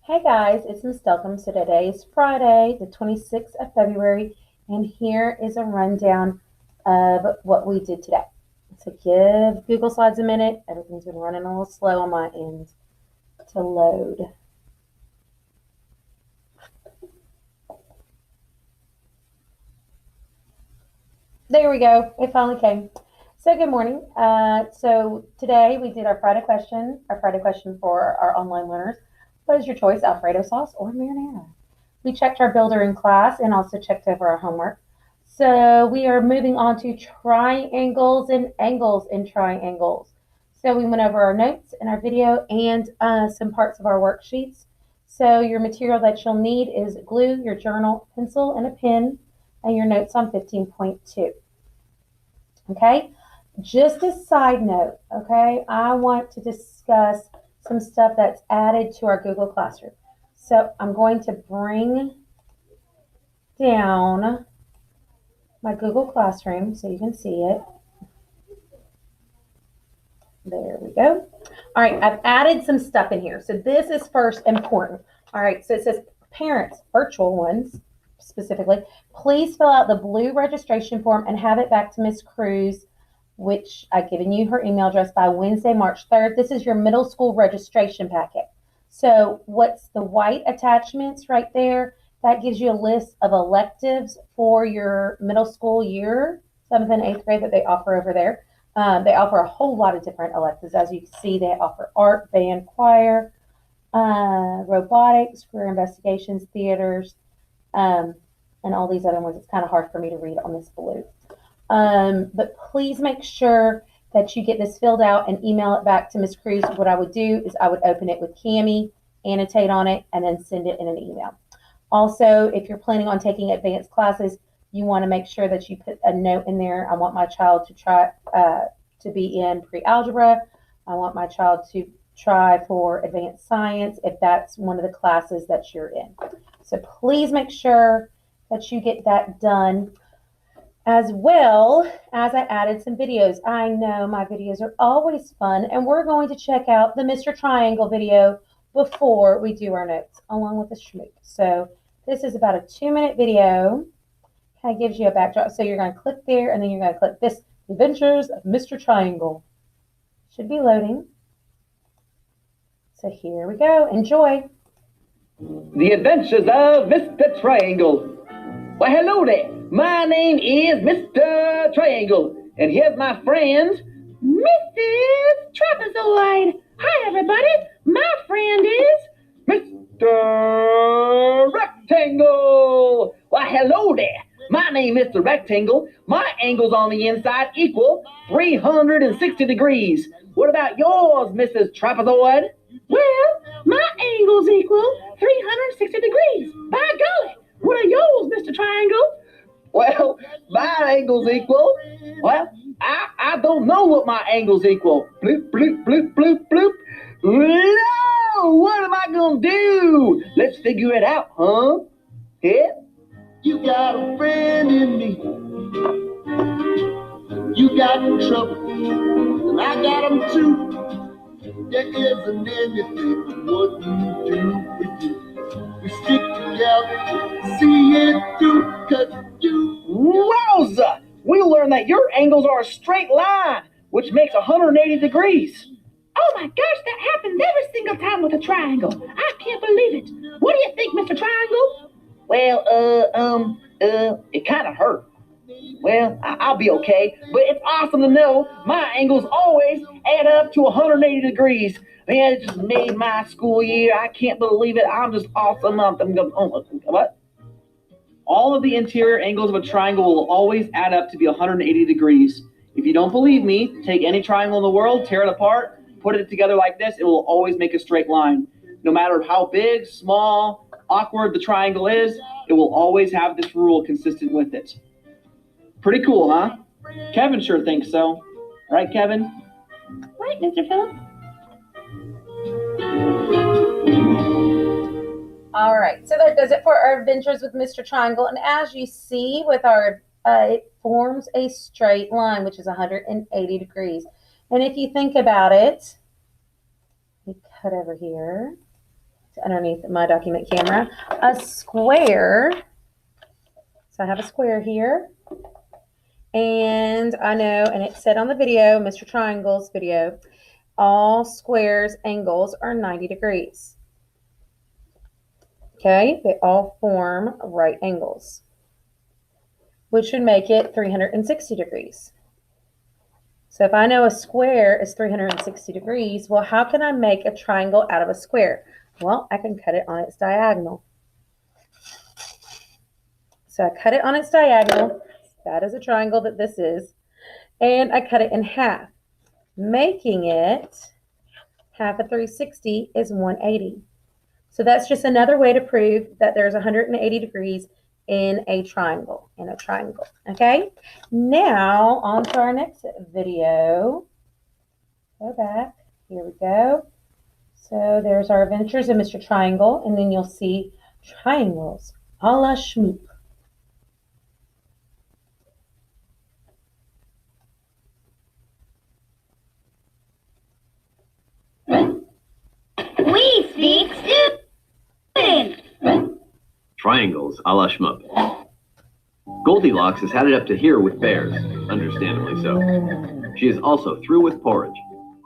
Hey guys, it's Miss Delcambre. So today is Friday, the 26th of February, and here is a rundown of what we did today. So give Google Slides a minute. Everything's been running a little slow on my end to load. There we go. It finally came. So good morning. So today we did our Friday question for our online learners. What is your choice, Alfredo sauce or marinara? We checked our builder in class and also checked over our homework. So we are moving on to triangles and angles in triangles. So we went over our notes in our video and some parts of our worksheets. So your material that you'll need is glue, your journal, pencil, and a pen, and your notes on 15.2. Okay, just a side note, okay, I want to discuss some stuff that's added to our Google Classroom. So I'm going to bring down my Google Classroom so you can see it. There we go. All right, I've added some stuff in here. So this is first important. All right, so it says parents, virtual ones specifically, please fill out the blue registration form and have it back to Miss Cruz, which I've given you her email address, by Wednesday, March 3rd. This is your middle school registration packet. So what's the white attachments right there? That gives you a list of electives for your middle school year, 7th and 8th grade, that they offer over there. They offer a whole lot of different electives. As you can see, they offer art, band, choir, robotics, career investigations, theaters, and all these other ones. It's kind of hard for me to read on this blue. But please make sure that you get this filled out and email it back to Miss Cruz. What I would do is I would open it with Cami, annotate on it, and then send it in an email. Also, if you're planning on taking advanced classes, you want to make sure that you put a note in there. I want my child to try to be in pre-algebra. I want my child to try for advanced science if that's one of the classes that you're in. So please make sure that you get that done, as well as I added some videos. I know my videos are always fun, and we're going to check out the Mr. Triangle video before we do our notes, along with the schmook. So this is about a 2-minute video. Kind of gives you a backdrop. So you're going to click there, and then you're going to click this, Adventures of Mr. Triangle. Should be loading. So here we go. Enjoy. The Adventures of Mr. Triangle. Why, hello there. My name is Mr. Triangle, and here's my friend, Mrs. Trapezoid. Hi, everybody. My friend is Mr. Rectangle. Why, hello there. My name is Mr. Rectangle. My angles on the inside equal 360 degrees. What about yours, Mrs. Trapezoid? Well, my angles equal 360 degrees. By golly, what are yours, Mr. Triangle? Well, my angles equal, well, I don't know what my angles equal. Bloop, bloop, bloop, bloop, bloop. No, what am I going to do? Let's figure it out, huh? Yeah? You got a friend in me. You got trouble, and I got them too. There isn't anything what you do with you. We stick together, see it through, 'cause you. Wowza! We learned that your angles are a straight line, which makes 180 degrees. Oh my gosh, that happens every single time with a triangle. I can't believe it. What do you think, Mr. Triangle? Well, it kind of hurt. Well, I'll be okay, but it's awesome to know my angles always add up to 180 degrees. Man, it just made my school year. I can't believe it. I'm just awesome. What? All of the interior angles of a triangle will always add up to be 180 degrees. If you don't believe me, take any triangle in the world, tear it apart, put it together like this. It will always make a straight line. No matter how big, small, awkward the triangle is, it will always have this rule consistent with it. Pretty cool, huh? Kevin sure thinks so. Right, Kevin? Right, Mr. Phillips. All right, so that does it for our adventures with Mr. Triangle. And as you see with our, it forms a straight line, which is 180 degrees. And if you think about it, we cut over here. underneath my document camera, a square. So I have a square here. And I know, and it said on the video, Mr. Triangle's video, all squares angles are 90 degrees. Okay, they all form right angles, which would make it 360 degrees. So if I know a square is 360 degrees, well, how can I make a triangle out of a square? Well, I can cut it on its diagonal. So I cut it on its diagonal. That is a triangle that this is. And I cut it in half, making it half of 360 is 180. So that's just another way to prove that there's 180 degrees in a triangle, okay? Now, on to our next video. Go back. Here we go. So there's our Adventures of Mr. Triangle, and then you'll see triangles a la Schmoop. We speak student. Triangles a la Schmoop. Goldilocks has had it up to here with bears, understandably so. She is also through with porridge,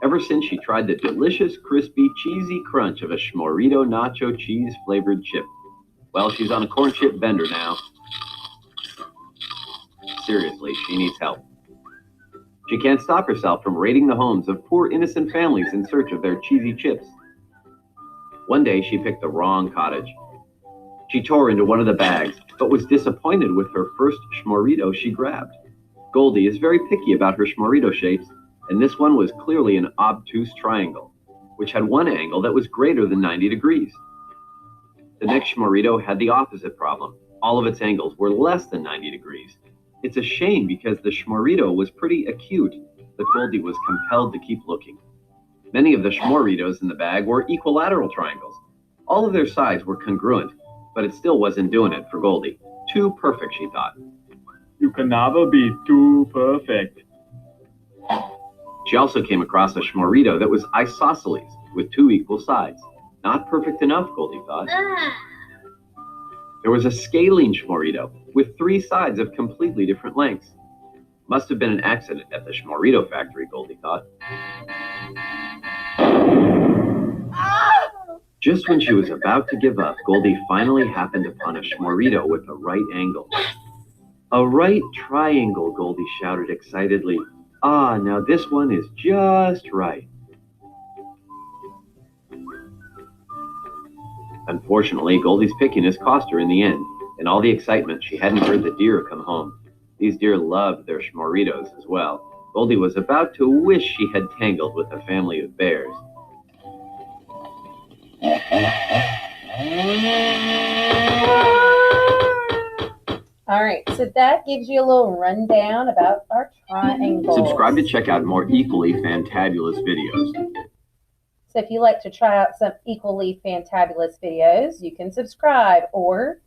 ever since she tried the delicious, crispy, cheesy crunch of a Schmorito nacho cheese-flavored chip. Well, she's on a corn chip bender now. Seriously, she needs help. She can't stop herself from raiding the homes of poor innocent families in search of their cheesy chips. One day, she picked the wrong cottage. She tore into one of the bags, but was disappointed with her first Schmorito she grabbed. Goldie is very picky about her Schmorito shapes, and this one was clearly an obtuse triangle, which had one angle that was greater than 90 degrees. The next Schmorito had the opposite problem. All of its angles were less than 90 degrees. It's a shame because the Schmorito was pretty acute, but Goldie was compelled to keep looking. Many of the Schmoritos in the bag were equilateral triangles. All of their sides were congruent, but it still wasn't doing it for Goldie. Too perfect, she thought. You can never be too perfect. She also came across a Schmorito that was isosceles with two equal sides. Not perfect enough, Goldie thought. There was a scalene Schmorito with three sides of completely different lengths. Must have been an accident at the Schmorito factory, Goldie thought. Just when she was about to give up, Goldie finally happened upon a Schmorito with a right angle. A right triangle, Goldie shouted excitedly. Ah, now this one is just right. Unfortunately, Goldie's pickiness cost her in the end. In all the excitement, she hadn't heard the deer come home. These deer loved their Schmoritos as well. Goldie was about to wish she had tangled with a family of bears. All right, so that gives you a little rundown about our triangles. Subscribe to check out more equally fantabulous videos. So if you like to try out some equally fantabulous videos, you can subscribe, or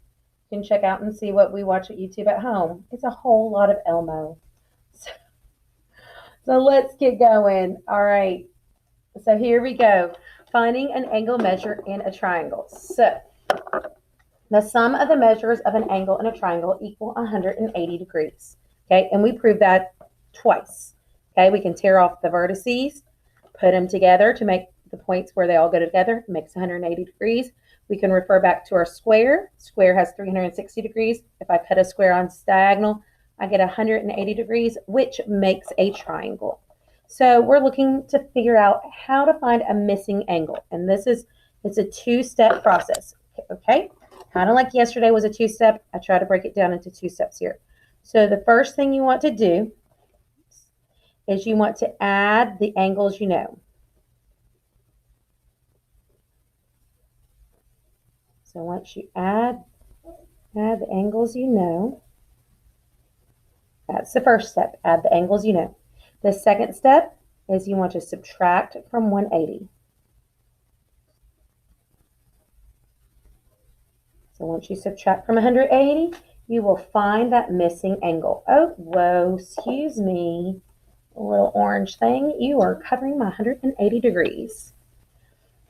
you can check out and see what we watch at YouTube at home. It's a whole lot of Elmo. So let's get going. All right, so here we go. Finding an angle measure in a triangle. So the sum of the measures of an angle in a triangle equal 180 degrees. Okay, and we proved that twice. Okay, we can tear off the vertices, put them together to make the points where they all go together. It makes 180 degrees. We can refer back to our square. Square has 360 degrees. If I cut a square on its diagonal, I get 180 degrees, which makes a triangle. So we're looking to figure out how to find a missing angle. And it's a two-step process. Okay, kind of like yesterday was a two-step. I try to break it down into two steps here. So the first thing you want to do is you want to add the angles you know. So once you add the angles you know, that's the first step, add the angles you know. The second step is you want to subtract from 180. So once you subtract from 180, you will find that missing angle. Oh, whoa, excuse me, a little orange thing. You are covering my 180 degrees.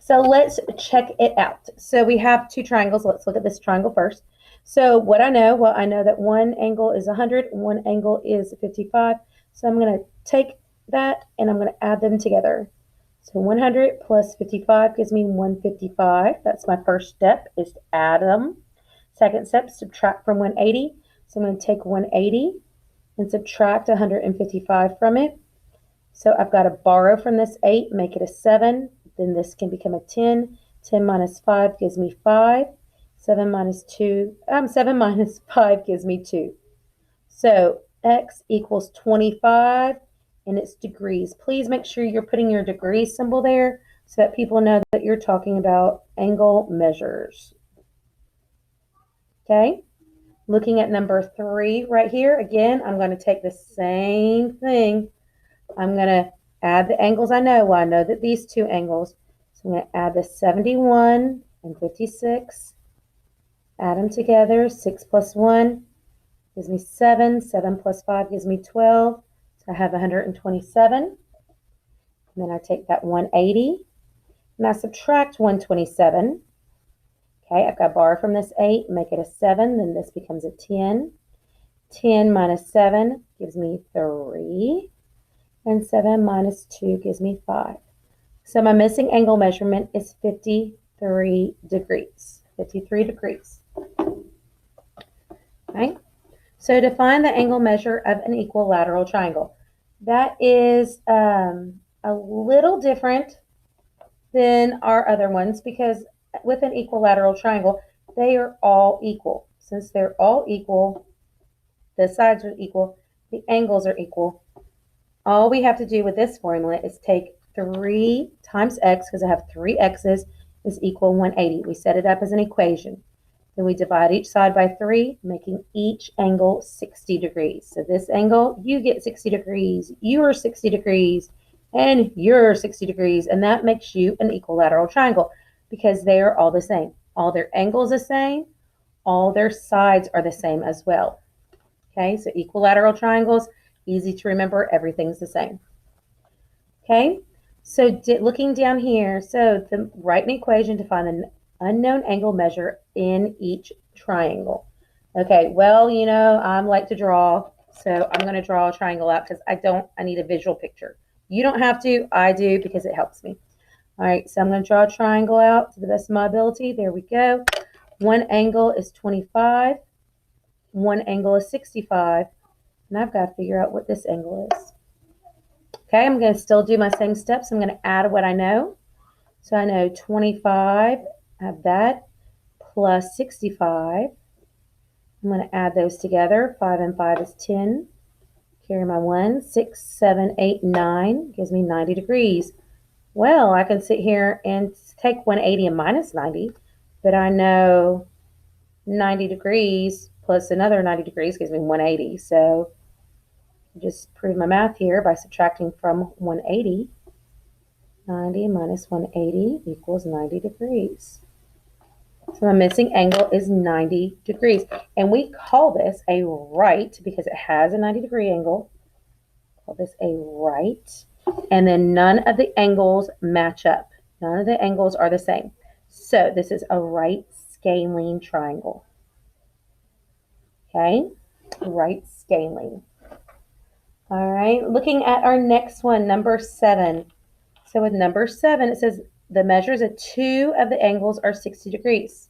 So let's check it out. So we have two triangles. Let's look at this triangle first. So what I know, well, I know that one angle is 100, one angle is 55. So I'm going to take that and I'm going to add them together. So 100 plus 55 gives me 155. That's my first step, is to add them. Second step, subtract from 180. So I'm going to take 180 and subtract 155 from it. So I've got to borrow from this 8, make it a 7. Then this can become a 10. 10 minus 5 gives me 5. 7 minus 5 gives me 2. So x equals 25, and it's degrees. Please make sure you're putting your degree symbol there so that people know that you're talking about angle measures. Okay, looking at number 3 right here, again, I'm going to take the same thing. I'm going to add the angles I know. Well, I know that these two angles. So I'm going to add the 71 and 56. Add them together. 6 plus 1 gives me 7. 7 plus 5 gives me 12. So I have 127. And then I take that 180 and I subtract 127. Okay, I've got to borrow from this 8, make it a 7. Then this becomes a 10. 10 minus 7 gives me 3. And 7 minus 2 gives me 5. So my missing angle measurement is 53 degrees. 53 degrees. Okay. So to find the angle measure of an equilateral triangle, that is a little different than our other ones, because with an equilateral triangle, they are all equal. Since they're all equal, the sides are equal, the angles are equal. All we have to do with this formula is take 3 times x, because I have 3 x's, is equal 180. We set it up as an equation. Then we divide each side by 3, making each angle 60 degrees. So this angle, you get 60 degrees, you are 60 degrees, and you're 60 degrees, and that makes you an equilateral triangle because they are all the same. All their angles the same, all their sides are the same as well. Okay, so equilateral triangles, easy to remember, everything's the same. Okay, so looking down here, so write an equation to find an unknown angle measure in each triangle. Okay, well, you know, I like to draw, so I'm going to draw a triangle out because I need a visual picture. You don't have to, I do, because it helps me. All right, so I'm going to draw a triangle out to the best of my ability. There we go. One angle is 25. One angle is 65. And I've got to figure out what this angle is. Okay, I'm going to still do my same steps. I'm going to add what I know. So I know 25, I have that, plus 65. I'm going to add those together. 5 and 5 is 10. Carry my 1. 6, 7, 8, 9 gives me 90 degrees. Well, I can sit here and take 180 and minus 90, but I know 90 degrees plus another 90 degrees gives me 180. So just prove my math here by subtracting from 180. 90 minus 180 equals 90 degrees. So my missing angle is 90 degrees. And we call this a right because it has a 90-degree angle. Call this a right. And then none of the angles match up. None of the angles are the same. So this is a right scaling triangle. Okay, right scaling. All right, looking at our next one, number 7. So with number 7, it says the measures of 2 of the angles are 60 degrees.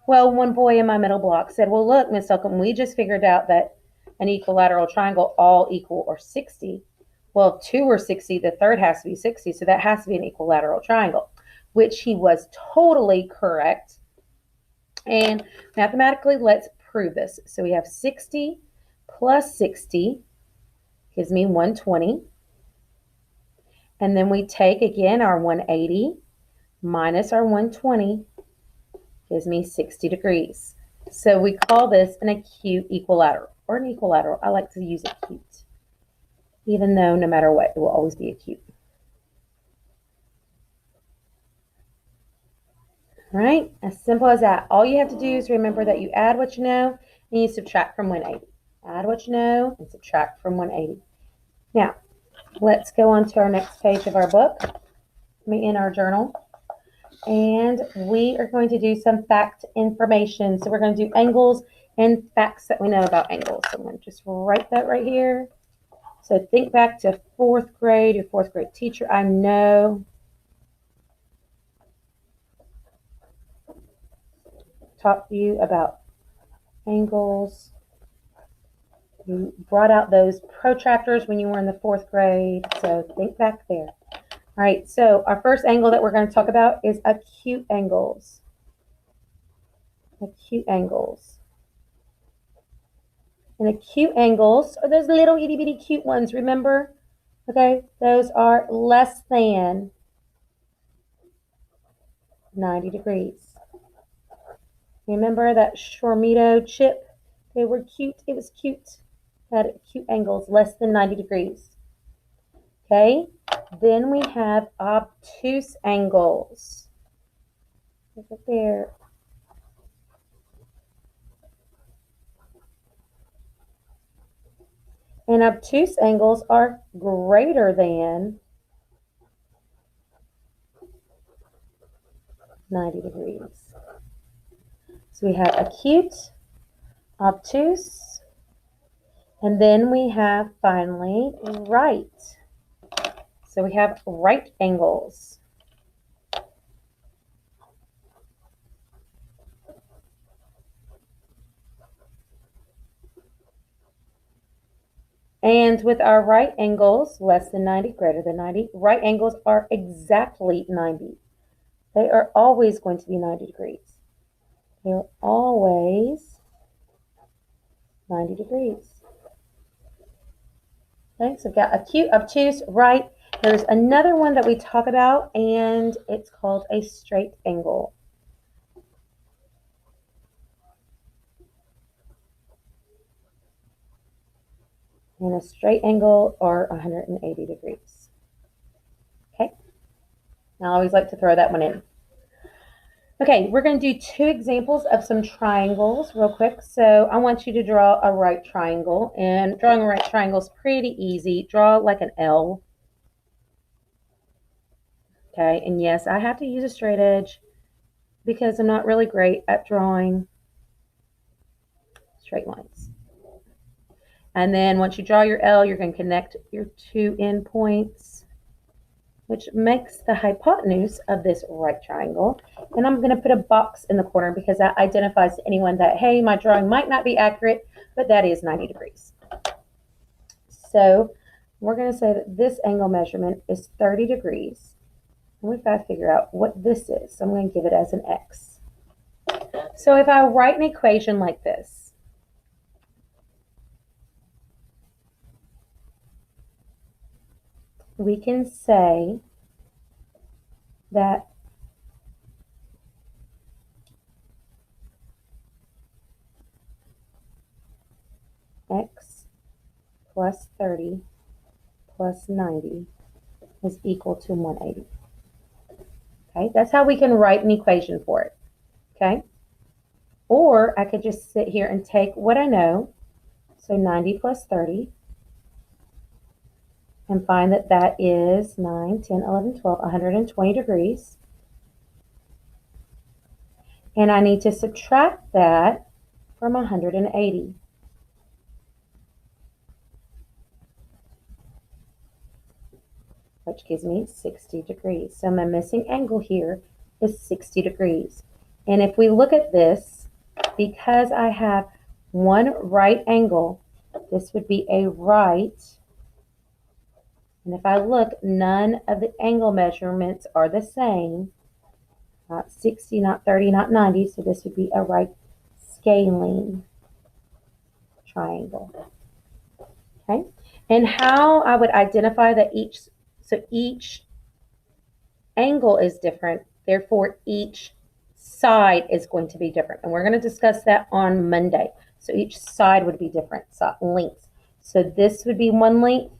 Well, one boy in my middle block said, well, look, Miss Delcambre, we just figured out that an equilateral triangle all equal or 60. Well, if 2 are 60, the third has to be 60, so that has to be an equilateral triangle, which he was totally correct. And mathematically, let's prove this. So we have 60 plus 60 gives me 120. And then we take, again, our 180 minus our 120 gives me 60 degrees. So we call this an acute equilateral, or an equilateral. I like to use acute, even though no matter what, it will always be acute. All right, as simple as that. All you have to do is remember that you add what you know and you subtract from 180. Add what you know and subtract from 180. Now, let's go on to our next page of our book, in our journal. And we are going to do some fact information. So we're going to do angles and facts that we know about angles. So I'm going to just write that right here. So think back to fourth grade, your fourth grade teacher. I know taught you about angles. You brought out those protractors when you were in the fourth grade. So think back there. All right, so our first angle that we're going to talk about is acute angles. Acute angles. And acute angles are those little itty bitty cute ones, remember? Okay, those are less than 90 degrees. Remember that Shormito chip? They were cute. It was cute. Had acute angles less than 90 degrees. Okay, then we have obtuse angles. Look at there. And obtuse angles are greater than 90 degrees. So we have acute, obtuse, and then we have finally right. So we have right angles. And with our right angles, less than 90, greater than 90, right angles are exactly 90. They are always going to be 90 degrees. They're always 90 degrees. Okay, so we've got acute, obtuse, right. There's another one that we talk about, and it's called a straight angle. And a straight angle are 180 degrees. Okay, I always like to throw that one in. Okay, we're going to do two examples of some triangles real quick. So I want you to draw a right triangle, and drawing a right triangle is pretty easy. Draw like an L. Okay, and yes, I have to use a straight edge because I'm not really great at drawing straight lines. And then once you draw your L, you're going to connect your two endpoints, which makes the hypotenuse of this right triangle. And I'm going to put a box in the corner because that identifies to anyone that, hey, my drawing might not be accurate, but that is 90 degrees. So we're going to say that this angle measurement is 30 degrees. And we've got to figure out what this is. So I'm going to give it as an X. So if I write an equation like this, we can say that X plus 30 plus 90 is equal to 180. Okay, that's how we can write an equation for it. Okay, or I could just sit here and take what I know, so 90 plus 30, and find that that is 9, 10, 11, 12, 120 degrees. And I need to subtract that from 180. Which gives me 60 degrees. So my missing angle here is 60 degrees. And if we look at this, because I have one right angle, this would be a right. And if I look, none of the angle measurements are the same. Not 60, not 30, not 90. So this would be a right scaling triangle. Okay. And how I would identify that each angle is different, therefore each side is going to be different. And we're going to discuss that on Monday. So each side would be different lengths. So this would be one length,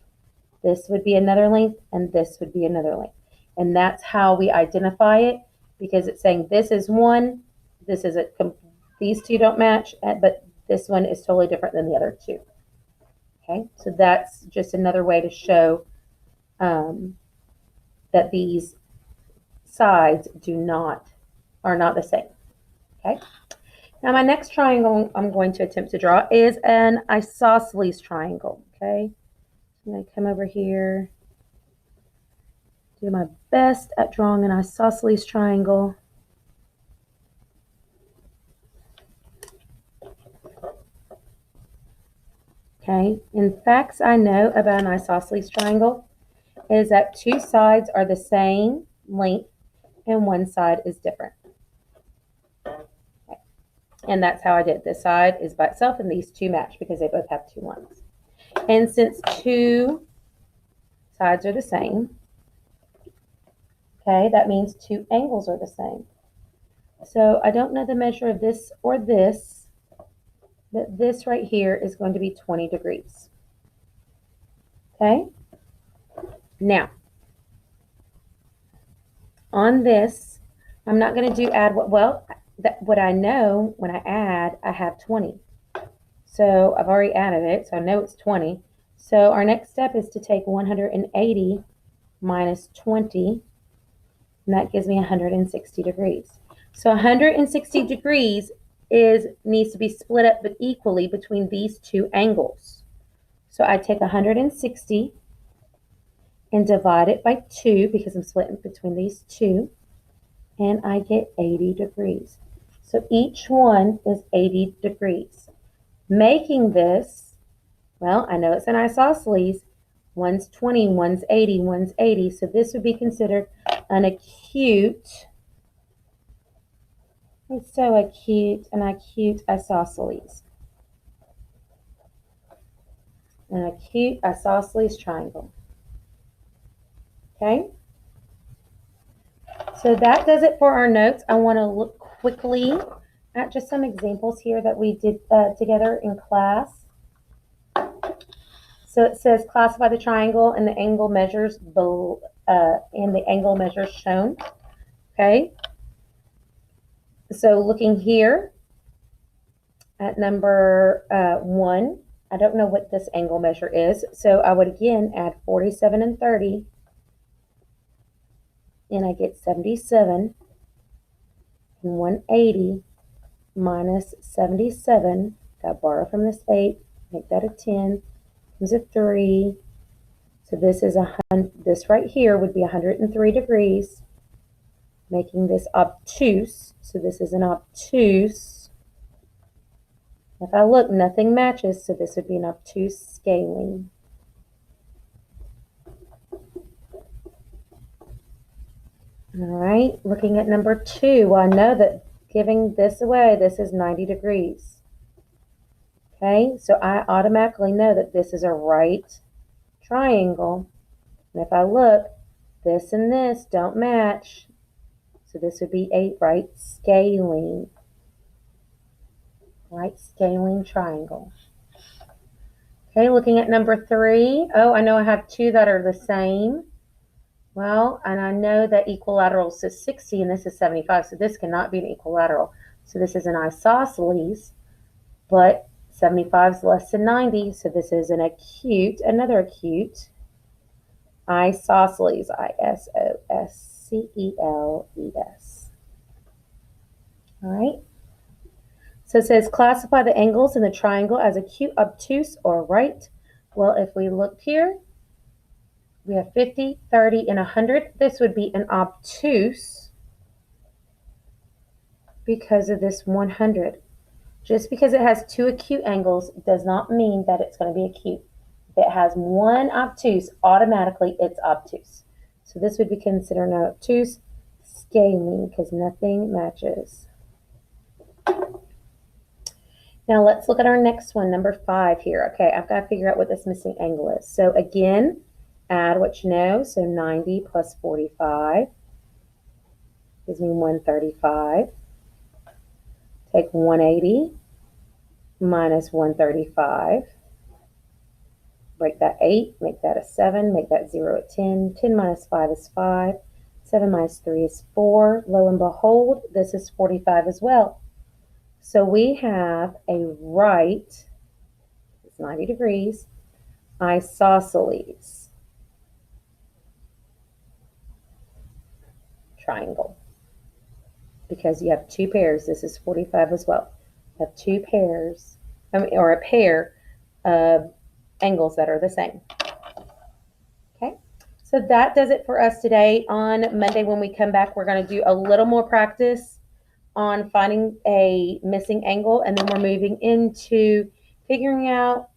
this would be another length, and this would be another length. And that's how we identify it, because it's saying this is one, this is these two don't match, but this one is totally different than the other two. Okay, so that's just another way to show that these sides are not the same. Okay. Now my next triangle I'm going to attempt to draw is an isosceles triangle. Okay. I'm going to come over here, do my best at drawing an isosceles triangle. Okay, and facts I know about an isosceles triangle is that two sides are the same length and one side is different. Okay. And that's how I did. This side is by itself and these two match because they both have two lines. And since two sides are the same, okay, that means two angles are the same. So I don't know the measure of this or this, but this right here is going to be 20 degrees. Okay? Now, on this, I'm not going to do add what I know when I add, I have 20. So I've already added it, so I know it's 20. So our next step is to take 180 minus 20, and that gives me 160 degrees. So 160 degrees needs to be split up but equally between these two angles. So I take 160 and divide it by 2 because I'm splitting between these two, and I get 80 degrees. So each one is 80 degrees. Making this, well, I know it's an isosceles. One's 20, one's 80, one's 80. So this would be considered an acute. It's so acute, an acute isosceles. An acute isosceles triangle. Okay? So that does it for our notes. I want to look quickly at just some examples here that we did together in class. So it says classify the triangle and the angle measures shown. Okay. So looking here at number 1, I don't know what this angle measure is. So I would again add 47 and 30. And I get 77. And 180 minus 77. Got to borrow from this 8. Make that a 10. Comes a 3. So this is this right here would be 103 degrees, making this obtuse. So this is an obtuse. If I look, nothing matches, so this would be an obtuse scaling. All right, looking at number 2, well, I know that giving this away, this is 90 degrees. Okay, so I automatically know that this is a right triangle. And if I look, this and this don't match. So this would be a right scaling triangle. Okay, looking at number 3. Oh, I know I have 2 that are the same. Well, and I know that equilateral is 60 and this is 75, so this cannot be an equilateral. So this is an isosceles, but 75 is less than 90, so this is another acute isosceles, isosceles. All right. So it says classify the angles in the triangle as acute, obtuse, or right. Well, if we look here, we have 50, 30, and 100. This would be an obtuse because of this 100. Just because it has 2 acute angles does not mean that it's going to be acute. If it has 1 obtuse, automatically it's obtuse. So this would be considered an obtuse scaling because nothing matches. Now let's look at our next one, number 5 here. Okay, I've got to figure out what this missing angle is. So again, add what you know. So 90 plus 45 gives me 135. Take 180 minus 135. Break that 8, make that a 7, make that 0 a 10. 10 minus 5 is 5. 7 minus 3 is 4. Lo and behold, this is 45 as well. So we have a right, it's 90 degrees, isosceles triangle. Because you have 2 pairs. This is 45 as well. You have 2 pairs, or a pair of angles that are the same. Okay, so that does it for us today. On Monday when we come back, we're going to do a little more practice on finding a missing angle, and then we're moving into figuring out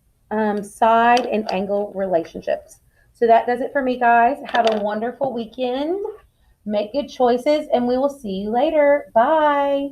side and angle relationships. So that does it for me, guys. Have a wonderful weekend. Make good choices, and we will see you later. Bye.